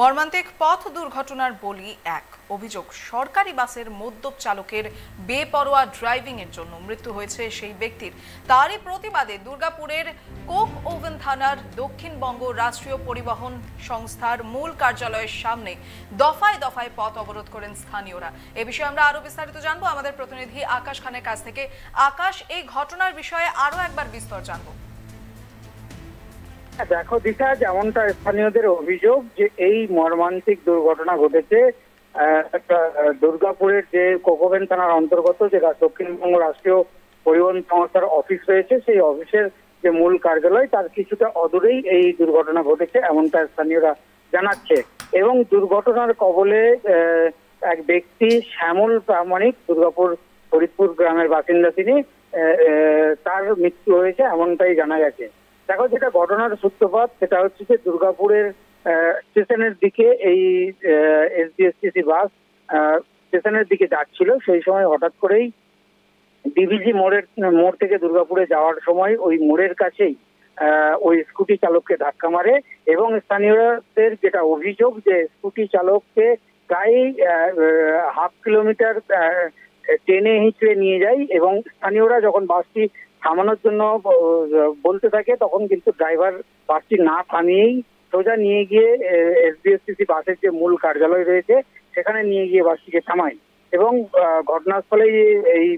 মর্মান্তিক পথ দুর্ঘটনার বলি এক। অভিযোগ, সরকারি বাসের মদ্যপ চালকের বেপরোয়া ড্রাইভিং এর জন্য মৃত্যু হয়েছে সেই ব্যক্তির। তারই প্রতিবাদে দুর্গাপুরের কোক ওভেন থানার দক্ষিণবঙ্গ রাষ্ট্রীয় পরিবহন সংস্থার মূল কার্যালয়ের সামনে দফায় দফায় পথ অবরোধ করেন স্থানীয়রা। এ বিষয়ে আমরা আরো বিস্তারিত জানবো আমাদের প্রতিনিধি আকাশ খানের কাছ থেকে। আকাশ, এই ঘটনার বিষয়ে আরো একবার বিস্তর জানবো। দেখো দিশা, যেমনটা স্থানীয়দের অভিযোগ যে এই মর্মান্তিক দুর্ঘটনা ঘটেছে দুর্গাপুরের যে কোকোভেন থানার অন্তর্গত যে দক্ষিণবঙ্গ রাষ্ট্রীয় পরিবহন সংস্থার অফিস রয়েছে, সেই অফিসের যে মূল কার্যালয় তার কিছুটা অদূরেই এই দুর্ঘটনা ঘটেছে, এমনটা স্থানীয়রা জানাচ্ছে। এবং দুর্ঘটনার কবলে এক ব্যক্তি শ্যামল প্রামাণিক, দুর্গাপুর ফরিদপুর গ্রামের বাসিন্দা তিনি, তার মৃত্যু হয়েছে এমনটাই জানা গেছে। দেখো, যেটা ঘটনার সূত্রপাত সেটা হচ্ছে যে দুর্গাপুরের স্টেশনের দিকে এই এসবিএসটিসি বাস স্টেশনের দিকে যাচ্ছিল। সেই সময় হঠাৎ করেই ডিভিজি মোড় থেকে দুর্গাপুরে যাওয়ার সময় ওই মোড়ের কাছেই ওই স্কুটি চালককে ধাক্কা মারে। এবং স্থানীয়দের যেটা অভিযোগ যে স্কুটি চালককে প্রায় হাফ কিলোমিটার টেনে হিঁচড়ে নিয়ে যায়। এবং স্থানীয়রা যখন বাসটি থামানোর জন্য বলতে থাকে তখন কিন্তু ড্রাইভার বাসটি না থামিয়েই সোজা নিয়ে গিয়ে এসবিএসটিসি বাসের যে মূল কার্যালয় রয়েছে সেখানে নিয়ে গিয়ে বাসটিকে থামায়। এবং ঘটনাস্থলেই এই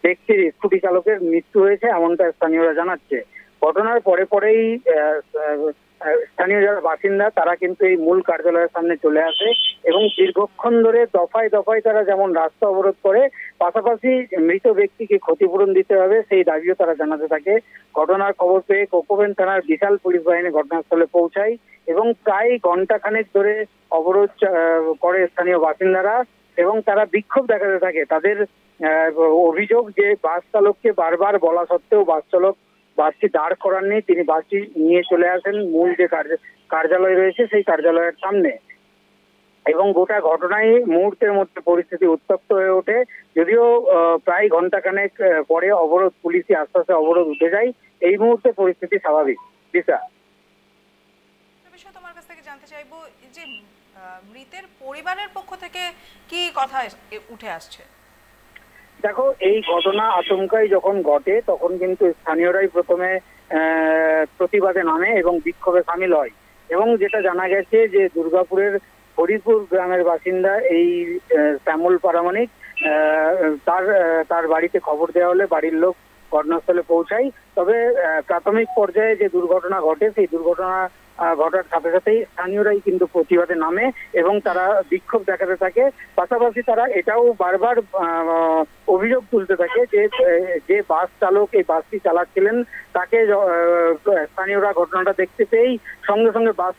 ব্যক্তির স্কুটি চালকের মৃত্যু হয়েছে এমনটা স্থানীয়রা জানাচ্ছে। ঘটনার পরেই স্থানীয় যারা বাসিন্দা তারা কিন্তু এই মূল কার্যালয়ের সামনে চলে আসে এবং দীর্ঘক্ষণ ধরে দফায় দফায় তারা যেমন রাস্তা অবরোধ করে, পাশাপাশি মৃত ব্যক্তিকে ক্ষতিপূরণ দিতে হবে সেই দাবিও তারা জানাতে থাকে। ঘটনার খবর পেয়ে কোকোভেন থানার বিশাল পুলিশ বাহিনী ঘটনাস্থলে পৌঁছায় এবং প্রায় ঘন্টাখানেক ধরে অবরোধ করে স্থানীয় বাসিন্দারা এবং তারা বিক্ষোভ দেখাতে থাকে। তাদের অভিযোগ যে বাস চালককে বারবার বলা সত্ত্বেও বাস চালক বাসটি দাঁড় করাননি, তিনি বাসটি নিয়ে চলে আসেন মূল যে কার্যালয় রয়েছে সেই কার্যালয়ের সামনে। এবং গোটা ঘটনায় মুহূর্তের মধ্যে পরিস্থিতি উত্তপ্ত হয়ে ওঠে। যদিও প্রায় ঘন্টাখানেক পরে পুলিশি আস্তে আস্তে অবরোধ উঠে যায়। এই মুহূর্তে পরিস্থিতি স্বাভাবিক। দিশা, তোমার কাছ থেকে জানতে চাইবো যে মৃতের পরিবারের পক্ষ থেকে কি কথা উঠে আসছে? দেখো, এই ঘটনা আচমকাই যখন ঘটে তখন কিন্তু স্থানীয়রাই প্রথমে প্রতিবাদে নামে এবং বিক্ষোভে সামিল হয়। এবং যেটা জানা গেছে যে দুর্গাপুরের হরিপুর গ্রামের বাসিন্দা এই শ্যামল পারামানিক, তার বাড়িতে খবর দেওয়া হলে বাড়ির লোক ঘটনাস্থলে পৌঁছায়। তবে প্রাথমিক পর্যায়ে যে দুর্ঘটনা ঘটে সেই দুর্ঘটনা ঘটার সাথে সাথেই স্থানীয়রাই কিন্তু প্রতিবাদে নামে এবং তারা বিক্ষোভ দেখাতে থাকে। পাশাপাশি তারা এটাও বারবার অভিযোগ তুলতে থাকে যে বাস চালক এই বাসটি চালাচ্ছিলেন তাকে স্থানীয়রা ঘটনাটা দেখতে পেয়েই সঙ্গে সঙ্গে বাস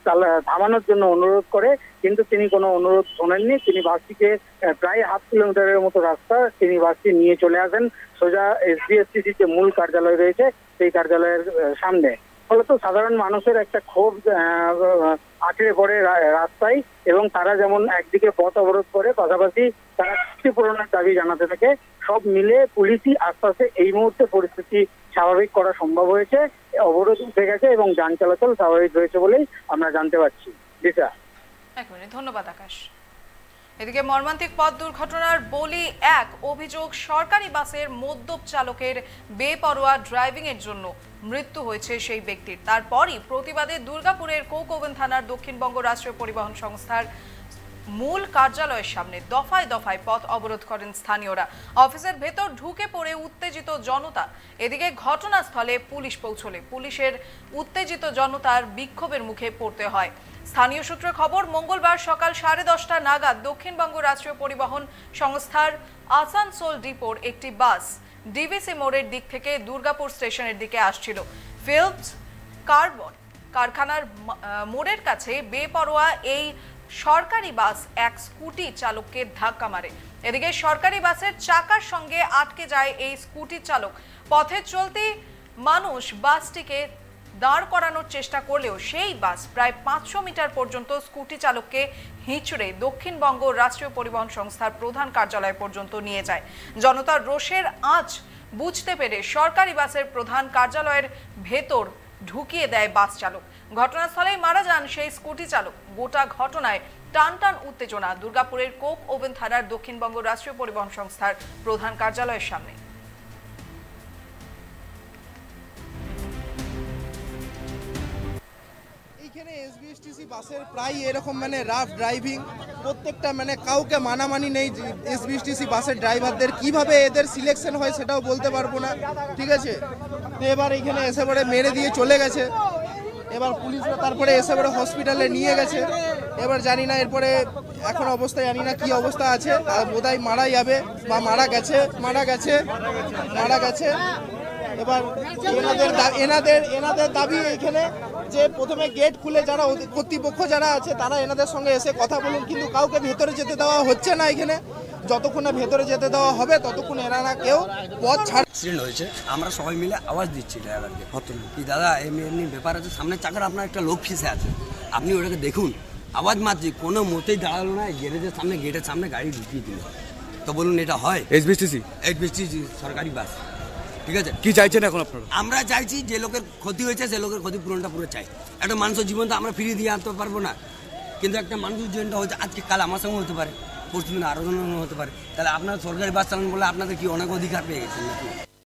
থামানোর জন্য অনুরোধ করে, কিন্তু তিনি কোনো অনুরোধ শোনেননি। তিনি বাসটিকে প্রায় হাফ কিলোমিটারের মতো রাস্তা তিনি বাসটি নিয়ে চলে আসেন সোজা এসবিএসটিসির যে মূল কার্যালয় রয়েছে সেই কার্যালয়ের সামনে। ফলত সাধারণ মানুষের একটা ক্ষোভ আছড়ে পড়ে রাস্তায় এবং তারা যেমন একদিকে পথ অবরোধ করে, পাশাপাশি তারা ক্ষতিপূরণের দাবি জানাতে থাকে। সব মিলে পুলিশই আস্তে আস্তে এই মুহূর্তে পরিস্থিতি স্বাভাবিক করা সম্ভব হয়েছে। অবরোধ উঠে গেছে এবং যান চলাচল স্বাভাবিক হয়েছে বলেই আমরা জানতে পারছি। দিশা, এক মিনিট, ধন্যবাদ আকাশ। এদিকে মর্মান্তিক পথ দুর্ঘটনার বলি এক। অভিযোগ, সরকারি বাসের মদ্যপ চালকের বেপরোয়া ড্রাইভিং এর জন্য মৃত্যু হয়েছে সেই ব্যক্তির। তারপরই প্রতিবাদে দুর্গাপুরের কোক ওভেন থানার দক্ষিণবঙ্গ রাষ্ট্রীয় পরিবহন সংস্থার মূল কার্যালয়ের সামনে দফায় দফায় পথ অবরোধ করেন স্থানীয়রা। অফিসের ভেতর ঢুকে পড়ে উত্তেজিত জনতা। এদিকে ঘটনাস্থলে পুলিশ পৌঁছলে পুলিশের উত্তেজিত জনতার বিক্ষোভের মুখে পড়তে হয়। স্থানীয় সূত্রে খবর, মঙ্গলবার সকাল 10:30 নাগাদ দক্ষিণবঙ্গ রাষ্ট্রীয় পরিবহন সংস্থার আসানসোল ডিপোর একটি বাস ডিভিসি মোড়ের দিক থেকে দুর্গাপুর স্টেশনের দিকে আসছিল। ফিল্পস কার্বন কারখানার মোড়ের কাছে বেপরোয়া এই সরকারি বাস এক স্কুটি চালককে ধাক্কা মারে। এদিকে সরকারি বাসের চাকার সঙ্গে আটকে যায় এই স্কুটি চালক। পথে চলতি মানুষ বাসটিকে দাঁড় করানোর চেষ্টা করলেও সেই বাস প্রায় 500 মিটার পর্যন্ত স্কুটি চালককে হিঁচড়ে দক্ষিণবঙ্গ রাষ্ট্রীয় পরিবহন সংস্থার প্রধান কার্যালয় পর্যন্ত নিয়ে যায়। জনতার রোষের আঁচ বুঝতে পেরে সরকারি বাসের প্রধান কার্যালয়ের ভেতর ঢুকিয়ে দেয় বাস চালক। ঘটনাস্থলেই মারা যান সেই স্কুটি চালক। গোটা ঘটনায় টান টান উত্তেজনা দুর্গাপুরের কোক ওভেন থানার দক্ষিণবঙ্গ রাষ্ট্রীয় পরিবহন সংস্থার প্রধান কার্যালয়ের সামনে। এইখানে এসবিএসটিসি বাসের প্রায় এরকম রাফ ড্রাইভিং, প্রত্যেকটা কাউকে মানামানি নেই। এসবিএসটিসি বাসের ড্রাইভারদের কিভাবে এদের সিলেকশন হয় সেটাও বলতে পারবো না, ঠিক আছে। তো এবার এইখানে এসে পরে মেরে দিয়ে চলে গেছে। এবার পুলিশরা তারপরে এসে পরে হসপিটালে নিয়ে গেছে। এবার জানি না এরপরে এখন অবস্থা জানি না কি অবস্থা আছে, আর বোধহয় মারা যাবে বা মারা গেছে। এবার এনাদের দাবি এইখানে যে প্রথমে গেট খুলে যারা কর্তৃপক্ষ যারা আছে তারা এনাদের সঙ্গে এসে কথা বলুন, কিন্তু কাউকে ভেতরে যেতে দেওয়া হচ্ছে না। এখানে যতক্ষণ না ভেতরে যেতে দেওয়া হবে ততক্ষণ এনারা কেউ পথ ছাড়। অ্যাক্সিডেন্ট হয়েছে, আমরা সবাই মিলে আওয়াজ দিচ্ছি ড্রাইভারকে কি দাদা এমনি ব্যাপার আছে, সামনের চাকার আপনার একটা লোক ফেসে আছে, আপনি ওটাকে দেখুন। আওয়াজ মারছি, কোনো মতেই দাঁড়ালো না, গেটের সামনে গাড়ি ঢুকিয়ে দিল। তো বলুন এটা হয়? এসবিএসটিসি সরকারি বাস, ঠিক আছে। কি চাইছেন এখন আপনারা? আমরা চাইছি যে লোকের ক্ষতি হয়েছে সে লোকের ক্ষতিপূরণটা পুরো চাই। একটা মানুষের জীবন তো আমরা ফিরিয়ে দিয়ে আনতে পারবো না, কিন্তু একটা মানুষের জীবনটা হচ্ছে আজকে কাল আমার সঙ্গে হতে পারে, পরশুদিন আরও হতে পারে। তাহলে আপনারা সরকারি বাস চালান বলে আপনাদের কি অনেক অধিকার পেয়ে গেছেন নাকি?